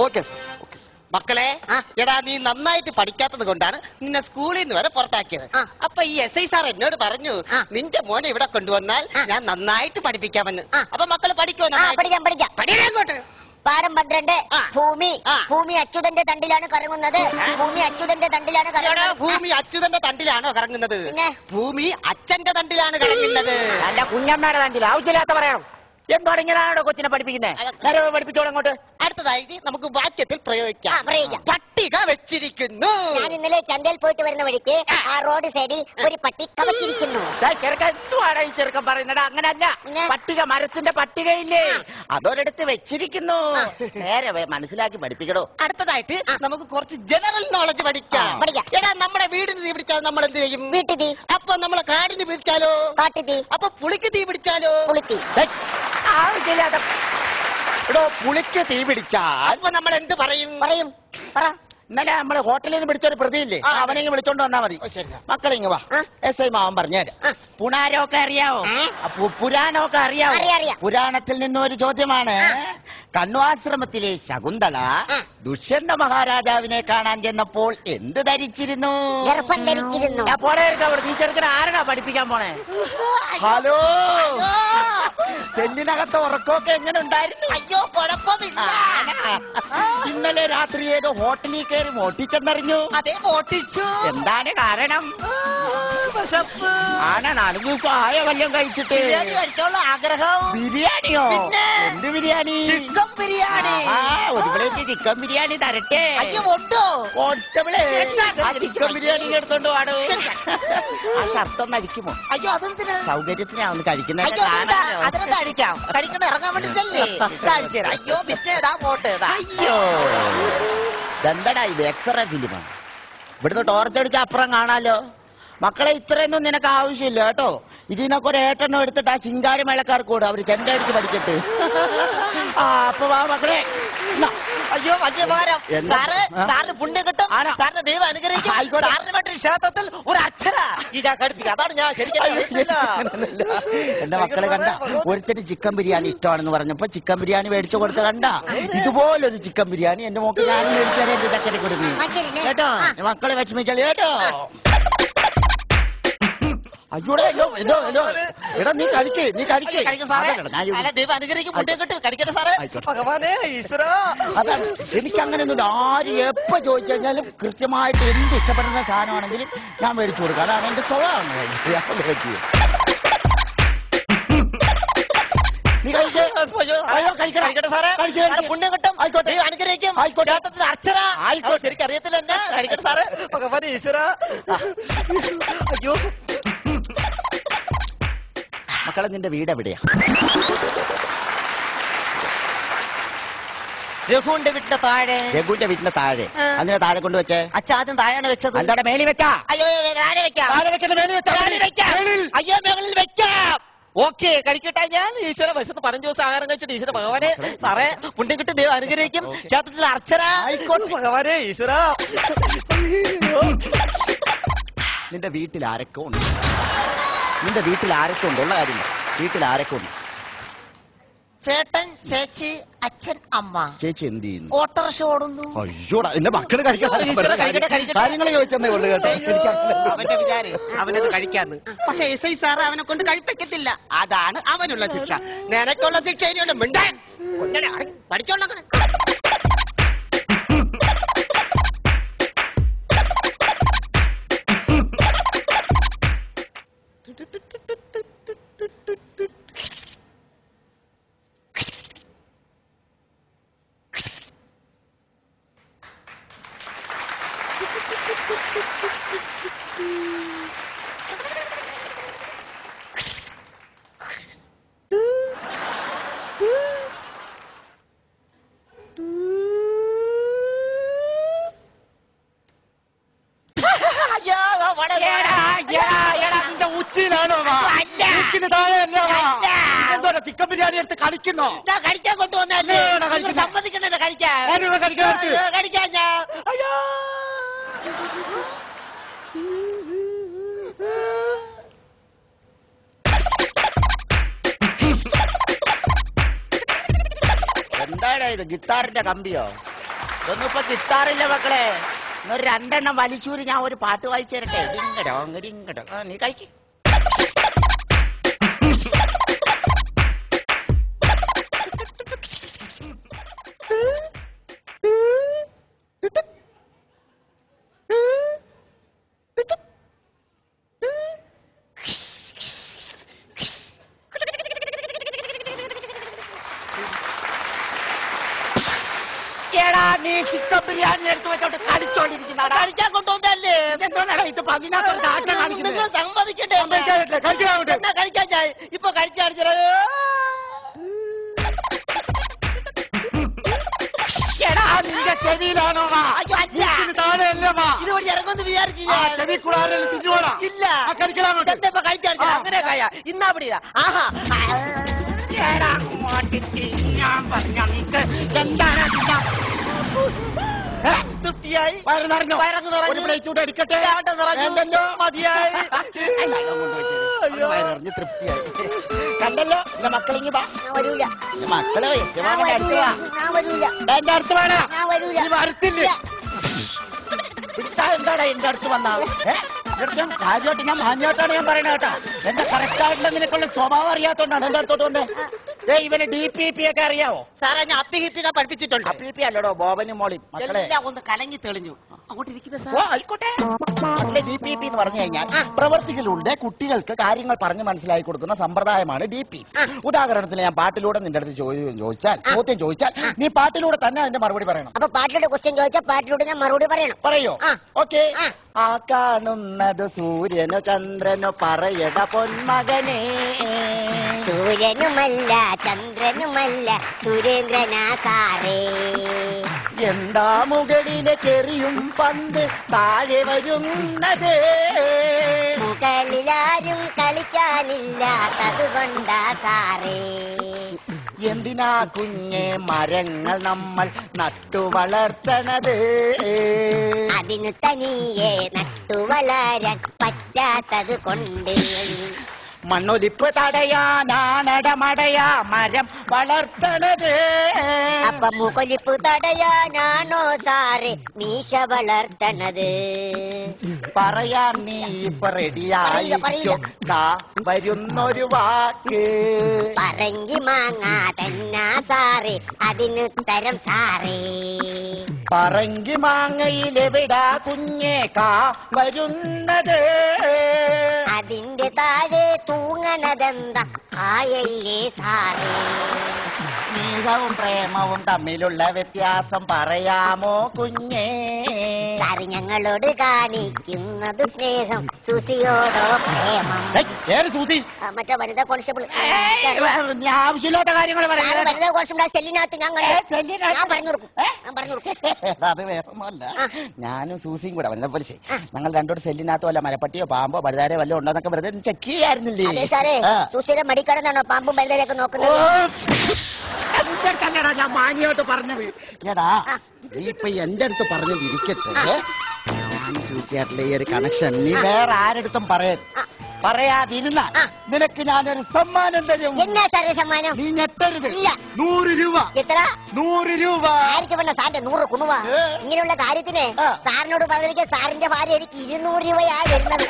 Okay മക്കളെ, എടാ നീ നന്നായിട്ട് പഠിക്കാത്തത് കൊണ്ടാണ് നിന്നെ സ്കൂളിൽ നിന്ന് വരെ പുറത്താക്കിയത്. അപ്പൊ ഈ എസ് ഐ സാർ എന്നോട് പറഞ്ഞു നിന്റെ മോനെ ഇവിടെ കൊണ്ടുവന്നാൽ ഞാൻ നന്നായിട്ട് പഠിപ്പിക്കാമെന്ന്. അപ്പൊ മക്കള് പഠിക്കുമോ? പഠിക്കാം. പാഠം 12. ഭൂമി അച്യുതന്റെ തണ്ടിലാണ് കറങ്ങുന്നത്. ഭൂമി അച്യുതന്റെ തണ്ടിലാണ് കറങ്ങുന്നത്. ഭൂമി അച്യുതന്റെ തണ്ടിലാണോ കറങ്ങുന്നത്? ഭൂമി അച്ഛന്റെ തണ്ടിലാണ് കറങ്ങുന്നത്. അല്ല, കുഞ്ഞമ്മയുടെ തണ്ടിൽ. ആവശ്യമില്ലാത്ത പറയണം. എന്താണ് ഇങ്ങനെയാണോ കൊച്ചിനെ പഠിപ്പിക്കുന്നത്? പഠിപ്പിച്ചോളൂ അങ്ങോട്ട്. അടുത്തതായി നമുക്ക് വാക്യത്തിൽ പ്രയോഗിക്കാം. പട്ടിക വെച്ചിരിക്കുന്നു. ഞാൻ ഇന്നലെ ചന്തയിൽ പോയിട്ട് വരുന്ന വഴിക്ക് ആ റോഡ് സൈഡിൽ ഒരു പട്ടിക വെച്ചിരിക്കുന്നു. എന്തുവാണ് ഈ ചെറുക്കൻ പറയുന്നത്? അങ്ങനല്ല, പട്ടിക മരത്തിന്റെ പട്ടികയില്ലേ, അതൊരിടത്ത് വെച്ചിരിക്കുന്നു. നേരെ മനസ്സിലാക്കി പഠിപ്പിക്കണോ. അടുത്തതായിട്ട് നമുക്ക് കുറച്ച് ജനറൽ നോളജ് പഠിക്കാം. എടാ, നമ്മുടെ വീടിന് തീ പിടിച്ചാൽ നമ്മൾ എന്ത് ചെയ്യും? വീട്ടുതീ. അപ്പൊ നമ്മളെ കാടിന് പിടിച്ചാലോ? കാട്ടുതീ. അപ്പൊ പുളിക്ക് തീ പിടിച്ചാലോ? പുളിത്തീ. ആവശ്യമില്ലാത്ത പുളിക്ക് തീ പിടിച്ചാൽ അപ്പൊ നമ്മൾ എന്ത് പറയും? ഇന്നലെ നമ്മള് ഹോട്ടലിൽ നിന്ന് പിടിച്ചൊരു പ്രതിയില്ലേ, അവനെങ്കിൽ വിളിച്ചോണ്ട് വന്നാ മതി. മക്കളിങ്ങ വാ, എസ് ഐ മാവൻ പറഞ്ഞുതരാം. പുണാരമൊക്കെ അറിയാവോ? പുരാണമൊക്കെ അറിയാവോ? പുരാണത്തിൽ നിന്നൊരു ചോദ്യമാണ്. കണ്വാശ്രമത്തിലെ ശകുന്തള ദുഷ്യന്ത മഹാരാജാവിനെ കാണാൻ ചെന്നപ്പോൾ എന്ത് ധരിച്ചിരുന്നു? ഗർഭം ധരിച്ചിരുന്നു. ഈ ചെറുക്കനെ ആരാ പഠിപ്പിക്കാൻ പോണേ? ഹലോ, സെല്ലിനകത്ത് ഉറക്കമൊക്കെ എങ്ങനെ ഉണ്ടായിരുന്നു? അയ്യോ, കുഴപ്പമില്ല. ഇന്നലെ രാത്രി ഏതോ ഹോട്ടലിൽ കയറി മോട്ടിച്ചെന്നറിഞ്ഞു. അതെ, മോട്ടിച്ചു. എന്താണ് കാരണം? ആണോ? 4 ദിവസം ആയ വല്ലതും കഴിച്ചിട്ട്? കഴിക്കാനുള്ള ആഗ്രഹം. ബിരിയാണിയോ? എന്ത് ബിരിയാണി? ചിക്കൻ ബിരിയാണി. ഒരു പ്ലേറ്റ് ചിക്കൻ ബിരിയാണി തരട്ടെ? അയ്യോ, ഉണ്ടോ? കോൺസ്റ്റബിളെ, ചിക്കൻ ബിരിയാണി എടുത്തോണ്ട് പാടോ. ആ ഷർട്ട് ഒന്ന് അടിക്കുമോ? അയ്യോ, അതെന്തിനാ? സൗകര്യത്തിനാ ഒന്ന് കഴിക്കുന്നത്. അതിനെന്താ അടിക്കാം? കഴിക്കണ ഇറങ്ങാൻ വേണ്ടിട്ടല്ലേ? അയ്യോ, പിന്നെ പോട്ടെ. അയ്യോ, ഇതെന്തടാ ഇത്? എക്സ്റേ ഫിലിമാണ്. ഇവിടുന്ന് ടോർച്ച് അടിച്ച അപ്പുറം കാണാലോ. മക്കളെ, ഇത്രയൊന്നും നിനക്ക് ആവശ്യമില്ല കേട്ടോ. ഇതിനൊക്കെ ഒരു ഏട്ടെണ്ണം എടുത്തിട്ട് ആ ശിങ്കാരി മേളക്കാർക്ക് കൂടെ അവര് ചെണ്ട അടിച്ച് പഠിക്കട്ടെ. അപ്പൊ വാ മക്കളെ. അയ്യോ, വന്യഭാരം. സാറിന് പുണ്യം കിട്ടും. സാറിന് ദൈവം അനുഗ്രഹിക്കും. സാറിന് വേണ്ടി ക്ഷേത്രത്തിൽ ഒരു അക്ഷര ഞാൻ ഘടിപ്പിക്കും. അതാണ് ഞാൻ ശരിക്കും. എന്റെ മക്കളെ കണ്ട, ഒരുത്തന് ചിക്കൻ ബിരിയാണി ഇഷ്ടമാണെന്ന് പറഞ്ഞപ്പോ ചിക്കൻ ബിരിയാണി മേടിച്ചു കൊടുത്ത് കണ്ട. ഇതുപോലൊരു ചിക്കൻ ബിരിയാണി എന്റെ മോക്ക് ഞാനും മേടിച്ചാൽ എന്റെ ചക്കരെ കൊടുക്കും കേട്ടോ. മക്കളെ വിഷമിച്ചാൽ കേട്ടോ. അയ്യോടെ, എടാ നീ കഴിക്കേ. ദൈവം അനുഗ്രഹിക്കും. പുണ്യം കിട്ടും. കഴിക്കട്ടെ സാറേ. ഭഗവാനേ, ഈശ്വര. അതാണ് എനിക്ക് അങ്ങനെയൊന്നുമില്ല. ആര് എപ്പോ ചോദിച്ചു കഴിഞ്ഞാലും കൃത്യമായിട്ട് എന്ത് ഇഷ്ടപ്പെടുന്ന സാധനമാണെങ്കിലും ഞാൻ മേടിച്ചു കൊടുക്കുക. അതാണ് എന്റെ സ്വഭാവം. നീ കഴിക്കട്ടെ സാറേ. പുണ്യം കിട്ടും. അനുഗ്രഹിക്കും. അക്ഷര ശരിക്കും അറിയത്തില്ല എന്നെ. കഴിക്കട്ടെ സാറേ. ഭഗവാനേ, ഈശ്വര. അയ്യോ, മക്കളെ, നിന്റെ വീട് എവിടെയാ? രഘുവിന്റെ വീട്ടിന്റെ താഴെ. രഘുവിന്റെ വീട്ടിന്റെ താഴെ. അതിനെ താഴെ കൊണ്ടുവച്ചേ? അച്ഛാദ്യം താഴെയാണ് വെച്ചത്. എന്താ മേളി വെച്ചാ? അയ്യോ, താഴെ വെക്കാം. അയ്യോ, മേളിൽ വെക്കാം. ഓക്കെ, കഴിക്കട്ടെ ഞാൻ. ഈശ്വര വശത്ത് 15 ദിവസം ആഹാരം കഴിച്ചിട്ട് ഈശ്വര ഭഗവാനെ സാറേ പുണ്യം കിട്ടി. ദൈവം അനുഗ്രഹിക്കും. ക്ഷേത്രത്തിൽ അർച്ചന. ഭഗവാനെ, ഈശ്വര. നിന്റെ വീട്ടിൽ ആരൊക്കെ ഉണ്ട്? നിന്റെ വീട്ടിൽ ആരൊക്കെ ഉണ്ട്? ഉള്ള കാര്യം, വീട്ടിൽ ആരൊക്കെ ഉണ്ട്? ചേട്ടൻ, ചേച്ചി, അച്ഛൻ, അമ്മ. ചേച്ചി എന്ത് ചെയ്യുന്നു? ഓട്ടോറിക്ഷ ഓടുന്നു. അയ്യോടാ, എന്റെ മക്കള് കാര്യങ്ങൾ ചോദിച്ചെന്നേ ഉള്ളു കേട്ടോ. അവന്റെ വിചാരം അവനത് കഴിക്കാന്ന്. പക്ഷെ എസ് ഐ സാറ് അവനെ കൊണ്ട് കഴിപ്പിക്കത്തില്ല. അതാണ് അവനുള്ള ശിക്ഷ. നിനക്കുള്ള ശിക്ഷ ഇനിയുണ്ട്. മിണ്ടാൻ പഠിച്ചോളാം. എന്തോടാ ചിക്കൻ ബിരിയാണി എടുത്ത് കളിക്കുന്നോ? കഴിക്കാൻ കൊണ്ടുവന്നല്ലേ, സമ്മതിക്കണ്ടല്ലോ കഴിക്കാൻ. കഴിക്കാൻ ഞാൻ. അയ്യോ, എന്താടാ ഇത്? ഗിത്താറിന്റെ കമ്പിയോ? ഒന്നും ഇപ്പൊ കിട്ടാറില്ല മക്കളെ. ഒരു 2 എണ്ണം വലിച്ചൂരി ഞാൻ ഒരു പാട്ട് വായിച്ചു തരട്ടെ. ഇങ്ങടോ നീ കഴിക്ക്. നീ ചിക്കൻ ബിരിയാണി എടുത്തു വെച്ചോട്ട് കടിച്ചോണ്ടിരിക്കുന്ന കഴിക്കാൻ കൊണ്ടുവന്നല്ലേ? നിങ്ങൾ സമ്മതിക്കട്ടെ. കഴിക്കാൻ ചായ ഇപ്പൊ കഴിച്ചു കാണിച്ചോ. നിന്റെ ചെവിയിലാണോ? ഇതുവഴി ഇറങ്ങുമെന്ന് വിചാരിച്ചു ഇല്ല. ഇപ്പൊ കഴിച്ചു കാണിച്ചാ അങ്ങനെ കായ ഇന്നാ പിടിയാ. ആഹാ തൃപ്തിയായി. അടിക്കട്ടെ മതിയായി. തൃപ്തിയായി. കണ്ടല്ലോ എന്റെ മക്കളിങ്ങി വരൂല. മക്കളെ ഞാൻ വരൂല. എന്റെ അടുത്ത് വേണോ? ഞാൻ വരൂല. വരത്തില്ല. എന്താടാ എന്റെ അടുത്ത് വന്നാ? കാര്യമായിട്ട് ഞാൻ മാന്യമായിട്ടാണ് ഞാൻ പറയണ കേട്ടാ. എന്റെ കറക്റ്റ് ആയിട്ടുള്ള നിനക്കുള്ള സ്വഭാവം അറിയാത്തോണ്ടാണ് എന്റെ അടുത്തോട്ട് വന്നേ. ഇവന് DPP ഒക്കെ അറിയാവോ? സാറേ ഞാൻ അപ്പിഹിപ്പിക്കാൻ പഠിപ്പിച്ചിട്ടുണ്ട്. അപ്പിപി അല്ലടോ ബോബനും മോളിയും. മക്കളെ ഒന്ന് കലങ്ങി തെളിഞ്ഞു. അങ്ങോട്ട് ഇരിക്കുന്ന സാർ. ആയിക്കോട്ടെ. മക്കളെ DPP എന്ന് പറഞ്ഞു കഴിഞ്ഞാൽ പ്രവർത്തികളിലൂടെ കുട്ടികൾക്ക് കാര്യങ്ങൾ പറഞ്ഞ് മനസ്സിലാക്കി കൊടുക്കുന്ന സമ്പ്രദായമാണ് DP. ഉദാഹരണത്തിന് ഞാൻ പാട്ടിലൂടെ നിന്റെ അടുത്ത് ചോദ്യം ചോദിച്ചാൽ നീ പാട്ടിലൂടെ തന്നെ അതിന്റെ മറുപടി പറയണം. അപ്പൊ പാട്ടിലൂടെ ക്വസ്റ്റ്യൻ ചോദിച്ചാൽ പാട്ടിലൂടെ ഞാൻ മറുപടി പറയണം. പറയോ? ഓക്കെ. ആ കാണുന്നത് സൂര്യനോ ചന്ദ്രനോ പറയട പൊന്മകനെ. സൂര്യനുമല്ല ചന്ദ്രനുമല്ല സുരേന്ദ്രനാ സാറേ. എന്താ മുകളിലെ ചെറിയും പന്ത് താഴെ വരുന്നത്? മുകളിലാരും കളിക്കാനില്ലാത്തതുകൊണ്ടാ സാറേ. എന്തിനാ കുഞ്ഞെ മരങ്ങൾ നമ്മൾ നട്ടു വളർത്തണത്? അതിനു തനിയെ നട്ടുവളരാൻ പറ്റാത്തത് കൊണ്ട്. മണ്ണൊലിപ്പ് തടയാനാണടമടയാ മരം വളർത്തണത്. അപ്പൊ മുകൊലിപ്പ് തടയാനാണോ സാറേ മീശ വളർത്തണത്? പറയാൻ നീ ഇപ്പൊ റെഡിയായിരിക്കും. വരുന്നൊരു വാക്ക് പറങ്കി മാങ്ങാ തന്നാ സാറേ അതിനുത്തരം സാറേ. പറങ്കി മാങ്ങയിലെവിടാ കുഞ്ഞേ കാ വരുന്നത്? അതിന്റെ താഴെ തൂങ്ങണതെന്താ ആയല്ലേ സാറേ? സ്നേഹവും പ്രേമവും തമ്മിലുള്ള വ്യത്യാസം പറയാമോ കുഞ്ഞേ? സാറ് ഞങ്ങളോട് കാണിക്കുന്നത് സ്നേഹം, സുസിയോടോ പ്രേമം. സൂസി മറ്റേ വനിതാ കോൺസ്റ്റബിൾ ആവശ്യമില്ലാത്ത കാര്യങ്ങൾ വനിതാ കോൺസ്റ്റബിൾ സെല്ലിനകത്ത് ഞാൻ പറഞ്ഞു കൊടുക്കും. അത് വേറൊന്നുമല്ല. ഞാനും സൂസിയും കൂടെ വനിതാ പോലീസ് ഞങ്ങൾ രണ്ടോട് സെല്ലിനകത്ത് വല്ല മരപ്പട്ടിയോ പാമ്പോ പഴുതാരോ വല്ലതും ഉണ്ടോന്നൊക്കെ വെറുതെ ചെക്ക് ചെയ്യായിരുന്നില്ലേ? അതെ സാറേ. സൂസിയുടെ മടിക്കടന്നാണോ പാമ്പും പഴുതാരൊക്കെ നോക്കുന്നത്? ഞാൻ മാന്യമായിട്ട് പറഞ്ഞത്. എടാ ഇപ്പൊ എന്റെ അടുത്ത് പറഞ്ഞത് ഇരിക്കട്ടെ. സൂസിയായിട്ടുള്ള ഈ ഒരു കണക്ഷൻ നീ വേറെ ആരടുത്തും പറയാതിരുന്ന നിനക്ക് ഞാനൊരു സമ്മാനം തരും. എന്നാ സാറേ സമ്മാനം? നീ ഞെട്ടരുത്. 100 രൂപ. എത്ര? 100 രൂപ. ആയിരിക്കും വേണ്ട സാറിന്റെ 100 കുണുവ. ഇങ്ങനെയുള്ള കാര്യത്തിന് സാറിനോട് പറഞ്ഞിരിക്കാൻ സാറിന്റെ ഭാര്യ എനിക്ക് 200 രൂപയാ വരുന്നത്.